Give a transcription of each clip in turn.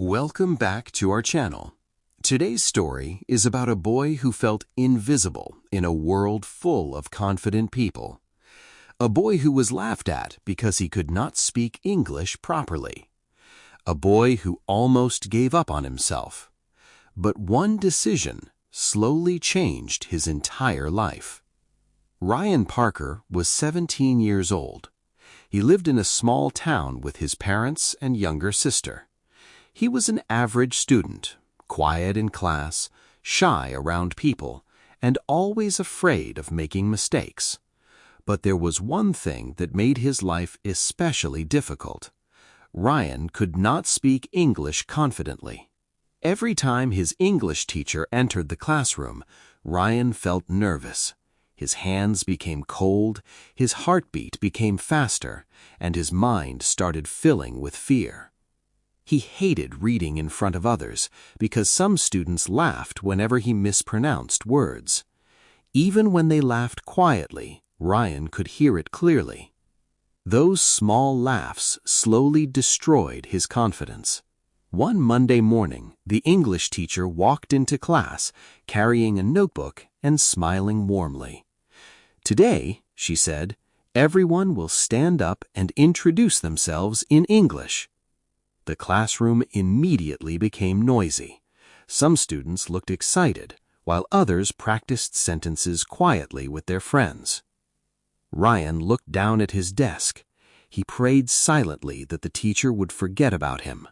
Welcome back to our channel. Today's story is about a boy who felt invisible in a world full of confident people. A boy who was laughed at because he could not speak English properly. A boy who almost gave up on himself. But one decision slowly changed his entire life. Ryan Parker was 17 years old. He lived in a small town with his parents and younger sister. He was an average student, quiet in class, shy around people, and always afraid of making mistakes. But there was one thing that made his life especially difficult. Ryan could not speak English confidently. Every time his English teacher entered the classroom, Ryan felt nervous. His hands became cold, his heartbeat became faster, and his mind started filling with fear. He hated reading in front of others because some students laughed whenever he mispronounced words. Even when they laughed quietly, Ryan could hear it clearly. Those small laughs slowly destroyed his confidence. One Monday morning, the English teacher walked into class carrying a notebook and smiling warmly. "Today," she said, "everyone will stand up and introduce themselves in English." The classroom immediately became noisy. Some students looked excited, while others practiced sentences quietly with their friends. Ryan looked down at his desk. He prayed silently that the teacher would forget about him.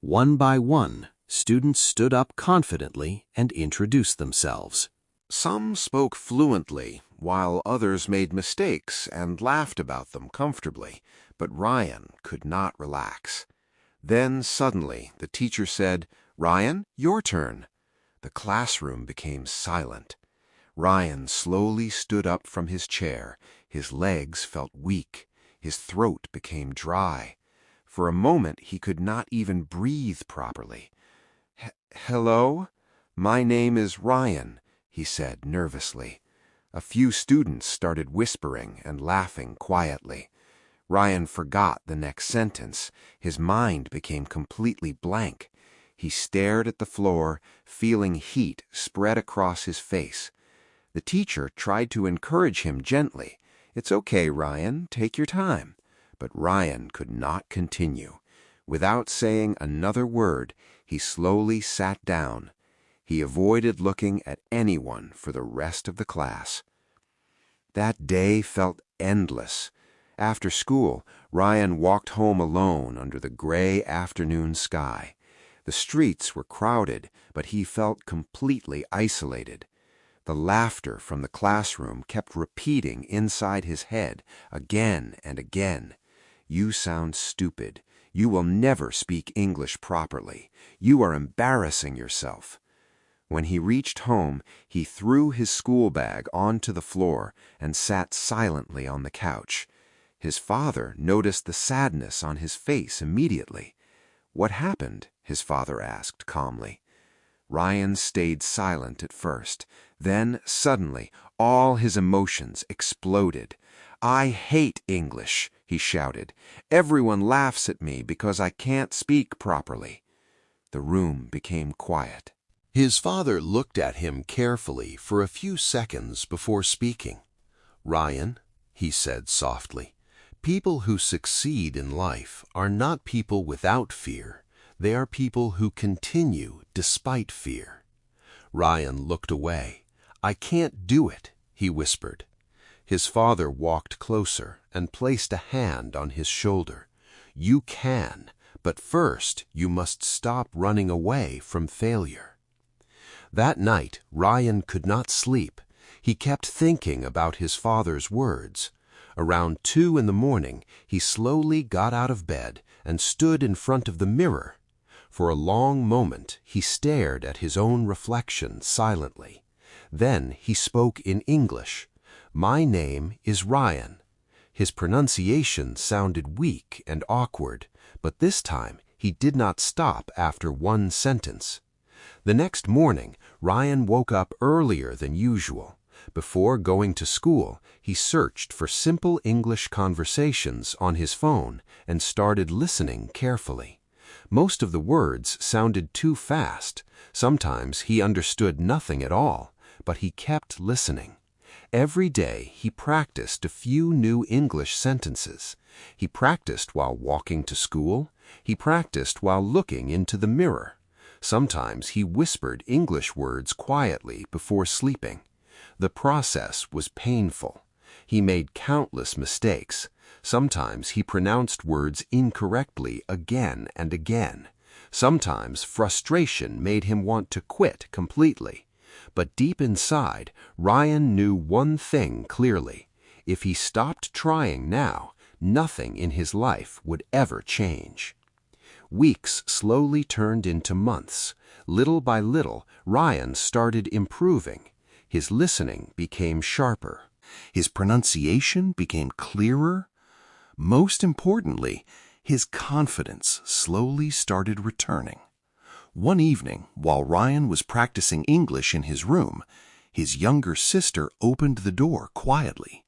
One by one, students stood up confidently and introduced themselves. Some spoke fluently, while others made mistakes and laughed about them comfortably, but Ryan could not relax. Then suddenly the teacher said, "Ryan, your turn." The classroom became silent. Ryan slowly stood up from his chair. His legs felt weak. His throat became dry. For a moment he could not even breathe properly. "Hello? My name is Ryan," he said nervously. A few students started whispering and laughing quietly. Ryan forgot the next sentence. His mind became completely blank. He stared at the floor, feeling heat spread across his face. The teacher tried to encourage him gently. "It's okay, Ryan, take your time." But Ryan could not continue. Without saying another word, he slowly sat down. He avoided looking at anyone for the rest of the class. That day felt endless. After school, Ryan walked home alone under the gray afternoon sky. The streets were crowded, but he felt completely isolated. The laughter from the classroom kept repeating inside his head again and again. "You sound stupid. You will never speak English properly. You are embarrassing yourself." When he reached home, he threw his school bag onto the floor and sat silently on the couch. His father noticed the sadness on his face immediately. "What happened?" his father asked calmly. Ryan stayed silent at first. Then, suddenly, all his emotions exploded. "I hate English," he shouted. "Everyone laughs at me because I can't speak properly." The room became quiet. His father looked at him carefully for a few seconds before speaking. "Ryan," he said softly, "people who succeed in life are not people without fear. They are people who continue despite fear." Ryan looked away. "I can't do it," he whispered. His father walked closer and placed a hand on his shoulder. "You can, but first you must stop running away from failure." That night, Ryan could not sleep. He kept thinking about his father's words. Around 2 in the morning, he slowly got out of bed and stood in front of the mirror. For a long moment, he stared at his own reflection silently. Then he spoke in English. "My name is Ryan." His pronunciation sounded weak and awkward, but this time he did not stop after one sentence. The next morning, Ryan woke up earlier than usual. Before going to school, he searched for simple English conversations on his phone and started listening carefully. Most of the words sounded too fast. Sometimes he understood nothing at all, but he kept listening. Every day he practiced a few new English sentences. He practiced while walking to school. He practiced while looking into the mirror. Sometimes he whispered English words quietly before sleeping. The process was painful. He made countless mistakes. Sometimes he pronounced words incorrectly again and again. Sometimes frustration made him want to quit completely. But deep inside, Ryan knew one thing clearly. If he stopped trying now, nothing in his life would ever change. Weeks slowly turned into months. Little by little, Ryan started improving. His listening became sharper. His pronunciation became clearer. Most importantly, his confidence slowly started returning. One evening, while Ryan was practicing English in his room, his younger sister opened the door quietly.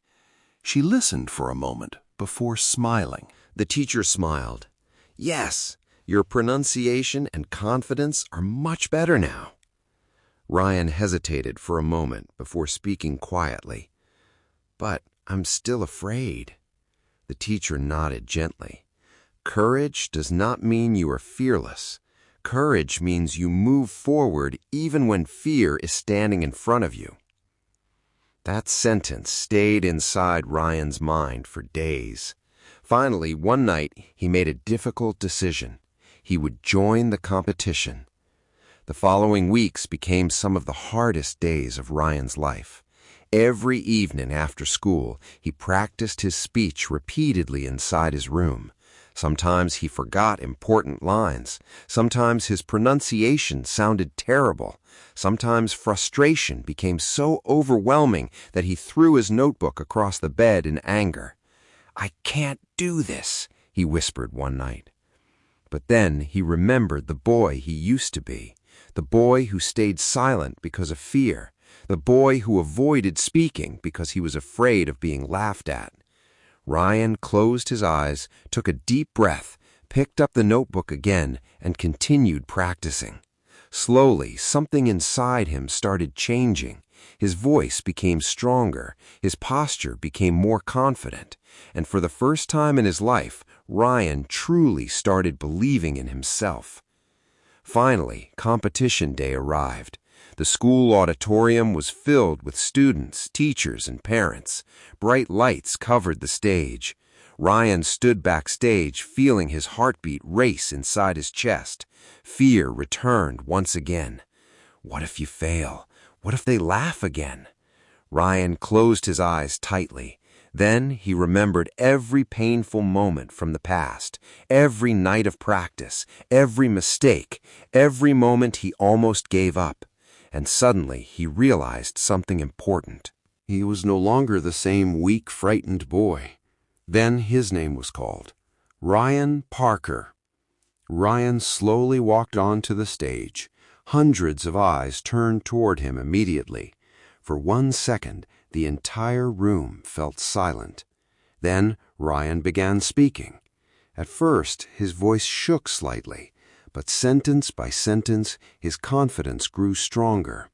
She listened for a moment before smiling. The teacher smiled. "Yes, your pronunciation and confidence are much better now." Ryan hesitated for a moment before speaking quietly. "But I'm still afraid." The teacher nodded gently. "Courage does not mean you are fearless. Courage means you move forward even when fear is standing in front of you." That sentence stayed inside Ryan's mind for days. Finally, one night, he made a difficult decision. He would join the competition. The following weeks became some of the hardest days of Ryan's life. Every evening after school, he practiced his speech repeatedly inside his room. Sometimes he forgot important lines. Sometimes his pronunciation sounded terrible. Sometimes frustration became so overwhelming that he threw his notebook across the bed in anger. "I can't do this," he whispered one night. But then he remembered the boy he used to be, the boy who stayed silent because of fear, the boy who avoided speaking because he was afraid of being laughed at. Ryan closed his eyes, took a deep breath, picked up the notebook again, and continued practicing. Slowly, something inside him started changing. His voice became stronger, his posture became more confident, and for the first time in his life, Ryan truly started believing in himself. Finally, competition day arrived. The school auditorium was filled with students, teachers, and parents. Bright lights covered the stage. Ryan stood backstage, feeling his heartbeat race inside his chest. Fear returned once again. What if you fail? What if they laugh again? Ryan closed his eyes tightly. Then he remembered every painful moment from the past, every night of practice, every mistake, every moment he almost gave up. And suddenly he realized something important. He was no longer the same weak, frightened boy. Then his name was called. Ryan Parker. Ryan slowly walked onto the stage. Hundreds of eyes turned toward him immediately. For 1 second, the entire room felt silent. Then Ryan began speaking. At first, his voice shook slightly, but sentence by sentence, his confidence grew stronger.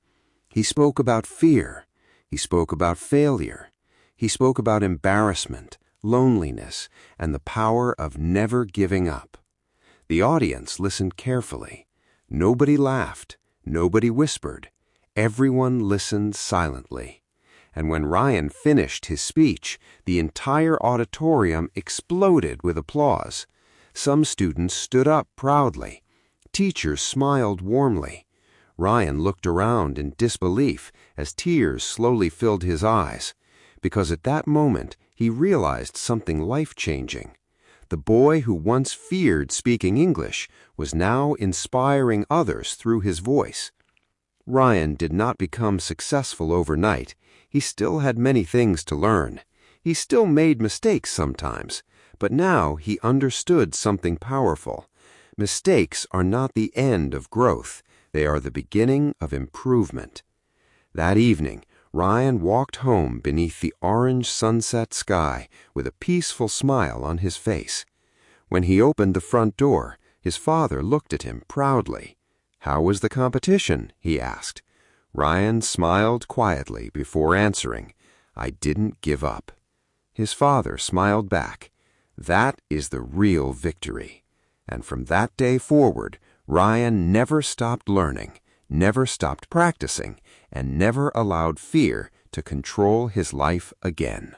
He spoke about fear. He spoke about failure. He spoke about embarrassment, loneliness, and the power of never giving up. The audience listened carefully. Nobody laughed. Nobody whispered. Everyone listened silently. And when Ryan finished his speech, the entire auditorium exploded with applause. Some students stood up proudly. Teachers smiled warmly. Ryan looked around in disbelief as tears slowly filled his eyes, because at that moment he realized something life-changing. The boy who once feared speaking English was now inspiring others through his voice. Ryan did not become successful overnight. He still had many things to learn. He still made mistakes sometimes, but now he understood something powerful. Mistakes are not the end of growth. They are the beginning of improvement. That evening, Ryan walked home beneath the orange sunset sky with a peaceful smile on his face. When he opened the front door, His father looked at him proudly. "How was the competition?" he asked. Ryan smiled quietly before answering, "I didn't give up." His father smiled back. "That is the real victory." And from that day forward, Ryan never stopped learning, never stopped practicing, and never allowed fear to control his life again.